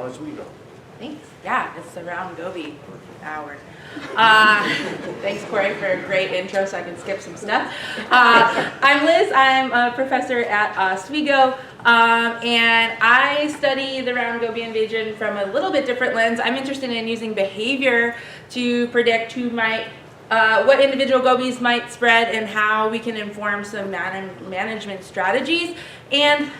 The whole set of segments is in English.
Oswego. Thanks. Yeah, it's around Goby hour. Thanks, Corey, for a great intro so I can skip some stuff. I'm Liz. I'm a professor at Oswego, and I study the round Goby invasion from a little bit different lens. I'm interested in using behavior to predict what individual gobies might spread and how we can inform some management strategies. And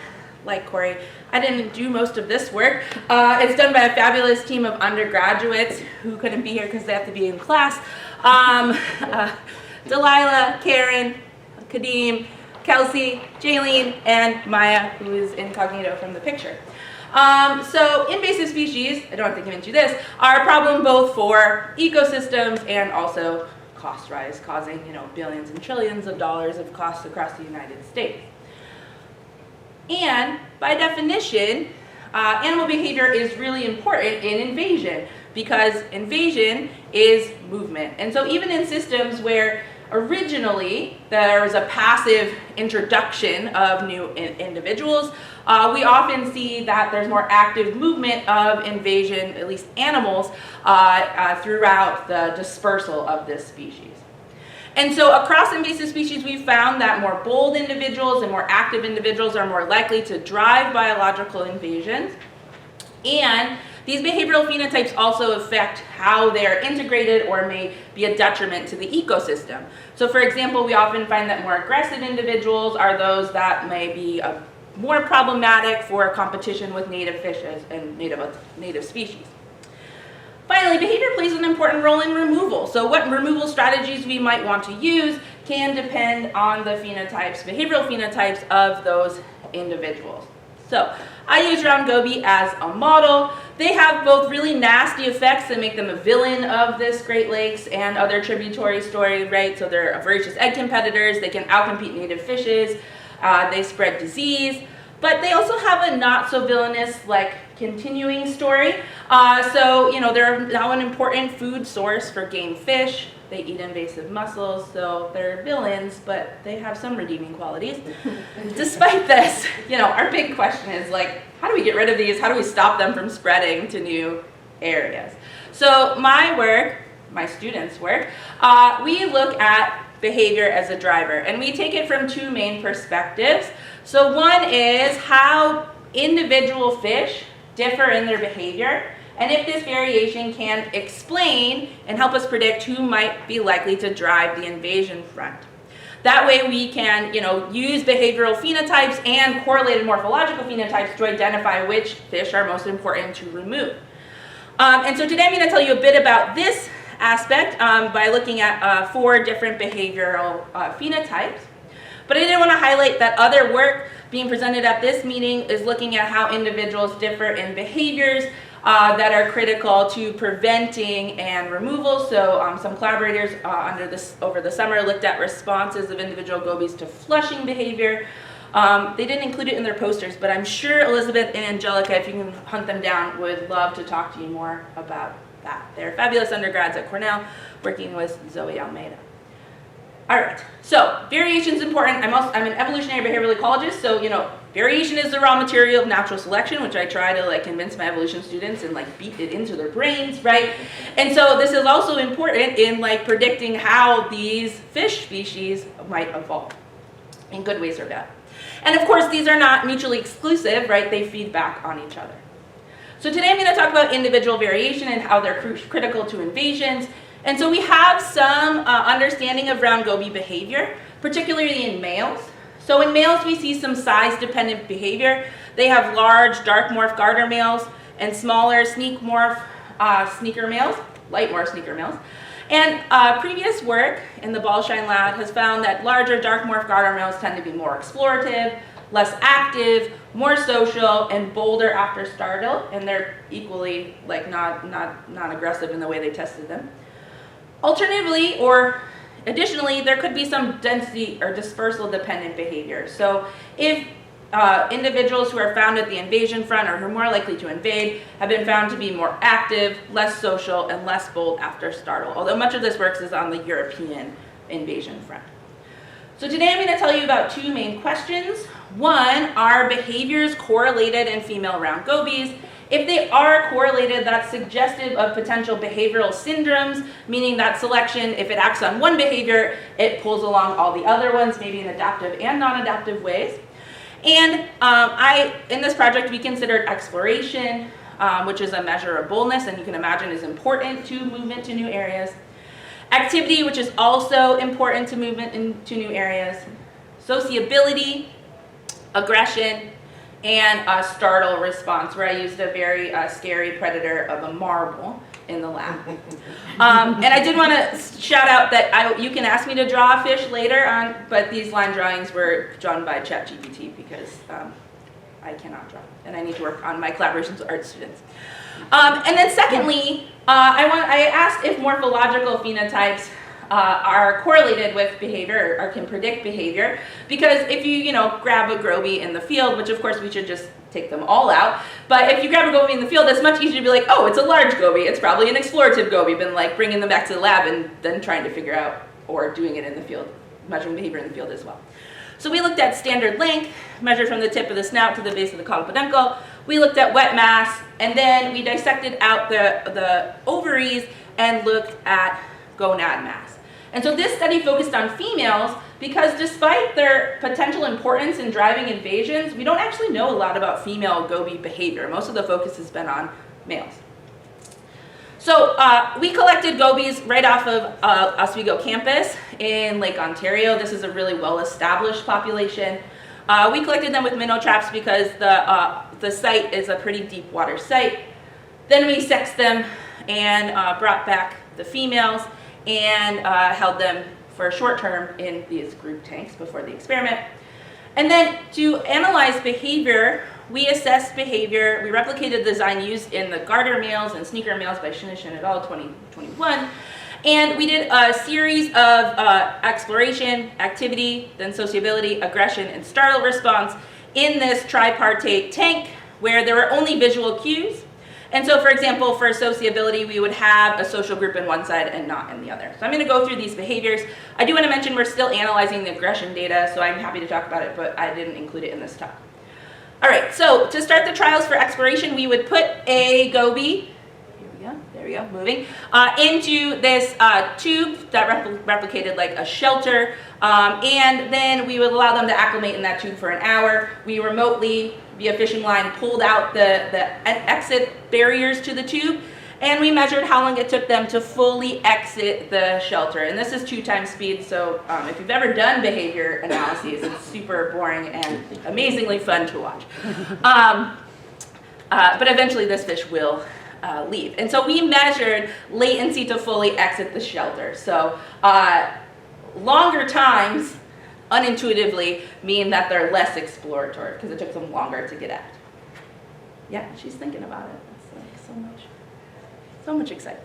like Corey, I didn't do most of this work. It's done by a fabulous team of undergraduates who couldn't be here because they have to be in class. Delilah, Karen, Kadeem, Kelsey, Jaylene, and Maya, who is incognito from the picture. So invasive species, I don't have to convince you this, are a problem both for ecosystems and also cost rise, causing billions and trillions of dollars of costs across the United States. And by definition, animal behavior is really important in invasion because invasion is movement. And so even in systems where originally there was a passive introduction of new individuals, we often see that there's more active movement of invasion, at least animals, throughout the dispersal of this species. And so across invasive species, we've found that more bold individuals and more active individuals are more likely to drive biological invasions. And these behavioral phenotypes also affect how they're integrated or may be a detriment to the ecosystem. So for example, we often find that more aggressive individuals are those that may be more problematic for competition with native fishes and native species. Finally, behavior plays an important role in removal. So what removal strategies we might want to use can depend on the behavioral phenotypes of those individuals. So I use round goby as a model. They have both really nasty effects that make them a villain of this Great Lakes and other tributary story, right? So they're voracious egg competitors. They can outcompete native fishes. They spread disease. But they also have a not so villainous continuing story. So they're now an important food source for game fish. They eat invasive mussels, so they're villains, but they have some redeeming qualities. Despite this, our big question is how do we get rid of these? How do we stop them from spreading to new areas? So my students' work, we look at behavior as a driver, and we take it from two main perspectives. So one is how individual fish differ in their behavior, and if this variation can explain and help us predict who might be likely to drive the invasion front. That way we can, use behavioral phenotypes and correlated morphological phenotypes to identify which fish are most important to remove. And so today I'm going to tell you a bit about this aspect by looking at 4 different behavioral phenotypes. But I did want to highlight that other work being presented at this meeting is looking at how individuals differ in behaviors that are critical to preventing and removal. So some collaborators over the summer looked at responses of individual gobies to flushing behavior. They didn't include it in their posters, but I'm sure Elizabeth and Angelica, if you can hunt them down, would love to talk to you more about that. They're fabulous undergrads at Cornell working with Zoe Almeida. All right, so variation is important. I'm an evolutionary behavioral ecologist, so variation is the raw material of natural selection, which I try to convince my evolution students and beat it into their brains, right? And so this is also important in predicting how these fish species might evolve in good ways or bad. And of course, these are not mutually exclusive, right? They feed back on each other. So today I'm going to talk about individual variation and how they're critical to invasions. And so we have some understanding of round goby behavior, particularly in males. So in males, we see some size-dependent behavior. They have large, dark morph garter males and smaller sleek morph sneaker males, light morph sneaker males. And previous work in the Ballshine lab has found that larger, dark morph garter males tend to be more explorative, less active, more social, and bolder after startle, and they're equally not aggressive in the way they tested them. Alternatively, or additionally, there could be some density or dispersal dependent behavior. So if individuals who are found at the invasion front or who are more likely to invade have been found to be more active, less social, and less bold after startle, although much of this work is on the European invasion front. So today I'm going to tell you about two main questions. One, are behaviors correlated in female round gobies? If they are correlated, that's suggestive of potential behavioral syndromes, meaning that selection, if it acts on one behavior, it pulls along all the other ones, maybe in adaptive and non-adaptive ways. And in this project, we considered exploration, which is a measure of boldness, and you can imagine is important to movement to new areas. Activity, which is also important to movement into new areas. Sociability, aggression, and a startle response, where I used a very scary predator of a marble in the lab. And I did want to shout out that you can ask me to draw a fish later on, but these line drawings were drawn by ChatGPT because I cannot draw, and I need to work on my collaborations with art students. And then secondly, I asked if morphological phenotypes are correlated with behavior or can predict behavior, because if you grab a goby in the field, which of course we should just take them all out, but if you grab a goby in the field, it's much easier to be like, oh, it's a large goby, it's probably an explorative goby, than like bringing them back to the lab and then trying to figure out, or doing it in the field, measuring behavior in the field as well. So we looked at standard length, measured from the tip of the snout to the base of the caudal peduncle. We looked at wet mass, and then we dissected out the ovaries and looked at gonad mass. And so this study focused on females because despite their potential importance in driving invasions, we don't actually know a lot about female goby behavior. Most of the focus has been on males. So we collected gobies right off of Oswego campus in Lake Ontario. This is a really well-established population. We collected them with minnow traps because the site is a pretty deep water site. Then we sexed them and brought back the females and held them for a short term in these group tanks before the experiment. And then to analyze behavior, we assessed behavior. We replicated the design used in the garter males and sneaker males by Shin et al. 2021. And we did a series of exploration, activity, then sociability, aggression, and startle response in this tripartite tank where there were only visual cues. And so, for example, for sociability, we would have a social group in one side and not in the other. So I'm going to go through these behaviors. I do want to mention we're still analyzing the aggression data, so I'm happy to talk about it, but I didn't include it in this talk. All right, so to start the trials for exploration, we would put a goby, there we go, moving, into this tube that replicated like a shelter, and then we would allow them to acclimate in that tube for an hour. We remotely, via fishing line, pulled out the exit barriers to the tube, and we measured how long it took them to fully exit the shelter. And this is 2 times speed, so if you've ever done behavior analyses, it's super boring and amazingly fun to watch. But eventually this fish will leave. And so we measured latency to fully exit the shelter. So longer times, unintuitively, mean that they're less exploratory because it took them longer to get out. Yeah, she's thinking about it. It's like so much excitement.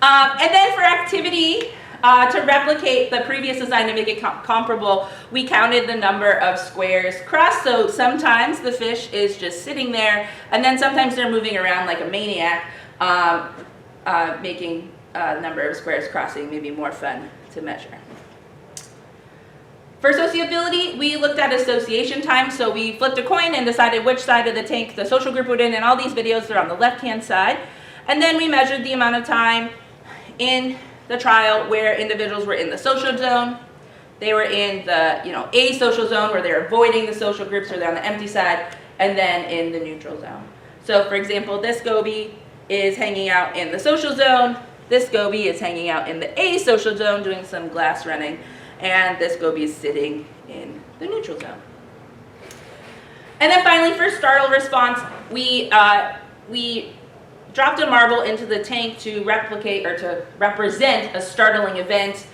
And then for activity, to replicate the previous design to make it comparable, we counted the number of squares crossed. So sometimes the fish is just sitting there, and then sometimes they're moving around like a maniac, making a number of squares crossing maybe more fun to measure. For sociability, we looked at association time, so we flipped a coin and decided which side of the tank the social group would in, and all these videos are on the left-hand side. And then we measured the amount of time in the trial where individuals were in the social zone, they were in the A social zone where they're avoiding the social groups, or they're on the empty side, and then in the neutral zone. So for example, this goby is hanging out in the social zone, this goby is hanging out in the A social zone doing some glass running, and this goby is sitting in the neutral zone. And then finally, for startle response, we dropped a marble into the tank to replicate or to represent a startling event,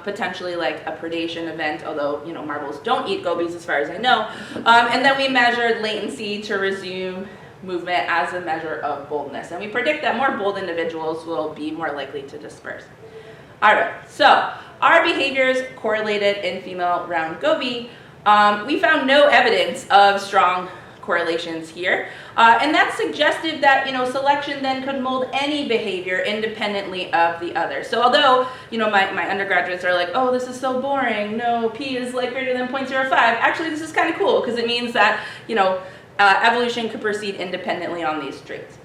potentially like a predation event, although marbles don't eat gobies as far as I know. And then we measured latency to resume movement as a measure of boldness. And we predict that more bold individuals will be more likely to disperse. All right, so are behaviors correlated in female round goby? We found no evidence of strong correlations here. And that suggested that, selection then could mold any behavior independently of the other. So although, my undergraduates are like, oh, this is so boring. No, P is like greater than 0.05. Actually, this is kind of cool because it means that, evolution could proceed independently on these traits.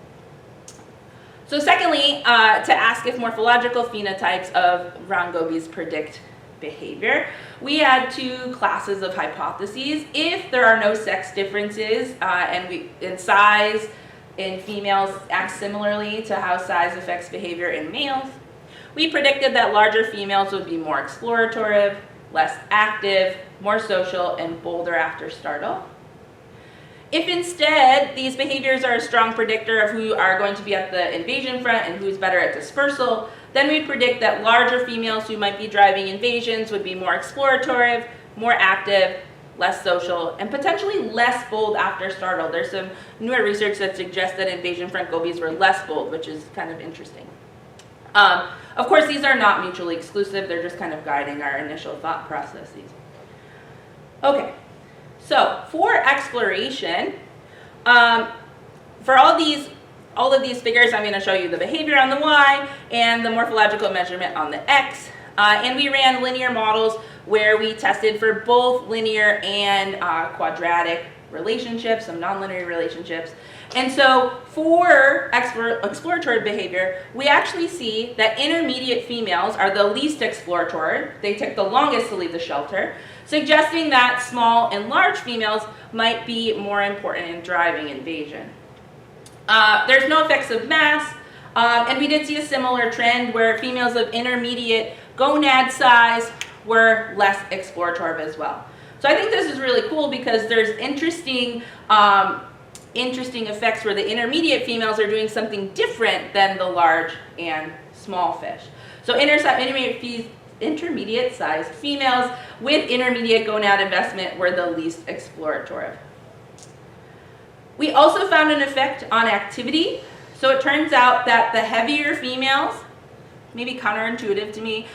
So secondly, to ask if morphological phenotypes of round gobies predict behavior, we had two classes of hypotheses. If there are no sex differences in size in females act similarly to how size affects behavior in males, we predicted that larger females would be more explorative, less active, more social, and bolder after startle. If instead these behaviors are a strong predictor of who are going to be at the invasion front and who's better at dispersal, then we predict that larger females who might be driving invasions would be more explorative, more active, less social, and potentially less bold after startle. There's some newer research that suggests that invasion front gobies were less bold, which is kind of interesting. Of course, these are not mutually exclusive. They're just kind of guiding our initial thought processes. Okay. So for exploration, for all of these figures, I'm going to show you the behavior on the Y and the morphological measurement on the X. And we ran linear models where we tested for both linear and quadratic relationships, some nonlinear relationships. And so for exploratory behavior, we actually see that intermediate females are the least exploratory. They take the longest to leave the shelter, suggesting that small and large females might be more important in driving invasion. There's no effects of mass, and we did see a similar trend where females of intermediate gonad size were less explorative as well. So I think this is really cool because there's interesting effects where the intermediate females are doing something different than the large and small fish. So intermediate sized females with intermediate gonad investment were the least explorative. We also found an effect on activity. So it turns out that the heavier females, maybe counterintuitive to me,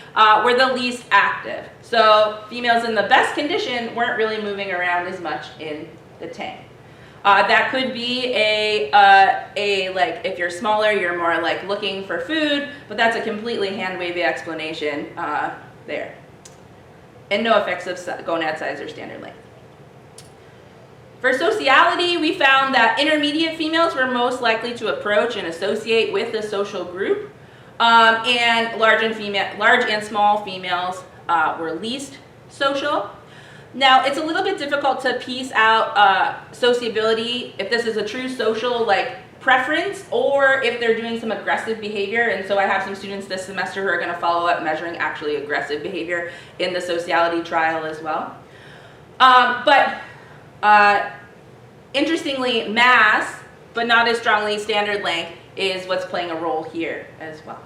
were the least active. So females in the best condition weren't really moving around as much in the tank. That could be like if you're smaller, you're more like looking for food, but that's a completely hand-wavy explanation there. And no effects of gonad size or standard length. For sociality, we found that intermediate females were most likely to approach and associate with the social group, and large and small females were least social. Now, it's a little bit difficult to piece out sociability, if this is a true social preference or if they're doing some aggressive behavior. And so I have some students this semester who are going to follow up measuring actually aggressive behavior in the sociality trial as well. Interestingly, mass, but not as strongly standard length, is what's playing a role here as well.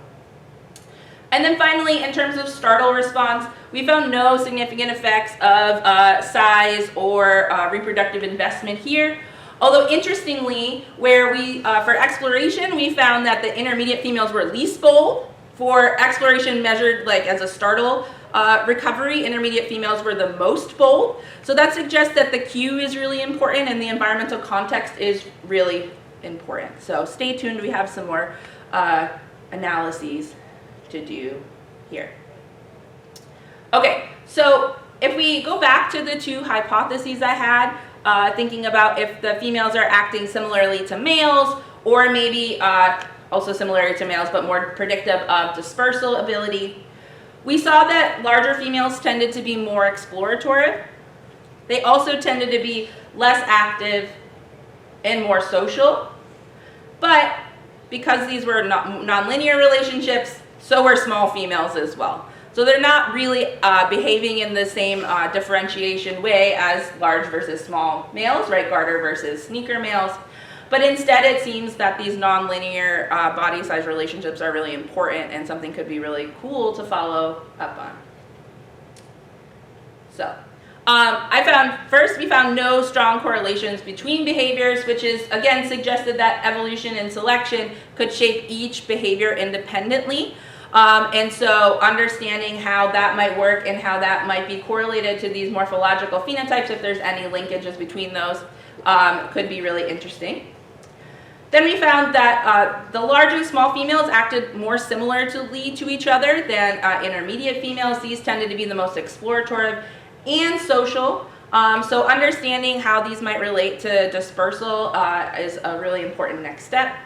And then finally, in terms of startle response, we found no significant effects of size or reproductive investment here. Although interestingly, where for exploration, we found that the intermediate females were least bold. For exploration measured as a startle recovery, intermediate females were the most bold. So that suggests that the cue is really important and the environmental context is really important. So stay tuned, we have some more analyses to do here. Okay, so if we go back to the two hypotheses I had, thinking about if the females are acting similarly to males, or maybe also similar to males but more predictive of dispersal ability, we saw that larger females tended to be more exploratory. They also tended to be less active and more social, but because these were nonlinear relationships, so were small females as well. So they're not really behaving in the same differentiation way as large versus small males, right? Garter versus sneaker males. But instead it seems that these nonlinear body size relationships are really important and something could be really cool to follow up on. So we found no strong correlations between behaviors, which is again suggested that evolution and selection could shape each behavior independently. And so understanding how that might work and how that might be correlated to these morphological phenotypes, if there's any linkages between those, could be really interesting. Then we found that the large and small females acted more similarly to each other than intermediate females. These tended to be the most explorative and social. So understanding how these might relate to dispersal is a really important next step.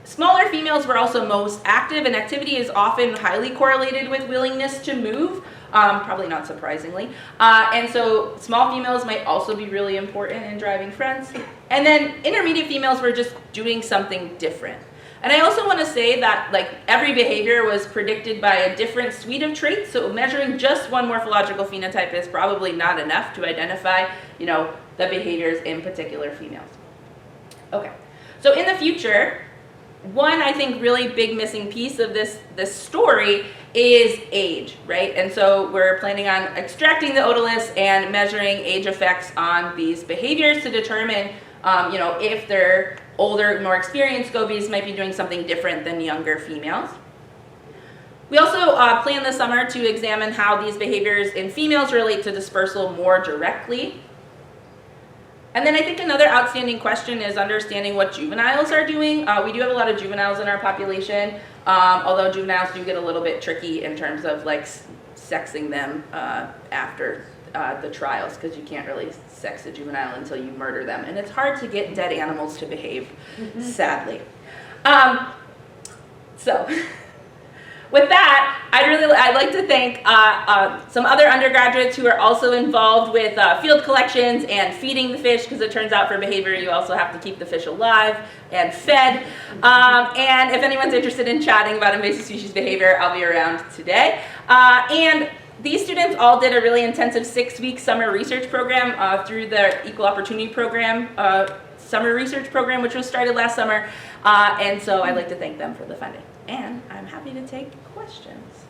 Smaller females were also most active, and activity is often highly correlated with willingness to move, probably not surprisingly. And so small females might also be really important in driving friends. And then intermediate females were just doing something different. And I also want to say that like every behavior was predicted by a different suite of traits, so measuring just one morphological phenotype is probably not enough to identify, the behaviors in particular females. Okay, so in the future, one, I think, really big missing piece of this story is age, right? And so we're planning on extracting the otoliths and measuring age effects on these behaviors to determine, if they're older, more experienced gobies might be doing something different than younger females. We also plan this summer to examine how these behaviors in females relate to dispersal more directly. And then I think another outstanding question is understanding what juveniles are doing. We do have a lot of juveniles in our population, although juveniles do get a little bit tricky in terms of like sexing them after the trials, because you can't really sex a juvenile until you murder them. And it's hard to get dead animals to behave, sadly. So with that, I'd like to thank some other undergraduates who are also involved with field collections and feeding the fish, because it turns out for behavior you also have to keep the fish alive and fed. And if anyone's interested in chatting about invasive species behavior, I'll be around today. And these students all did a really intensive 6-week summer research program through the Equal Opportunity Program summer research program, which was started last summer. And so I'd like to thank them for the funding. And I'm happy to take questions.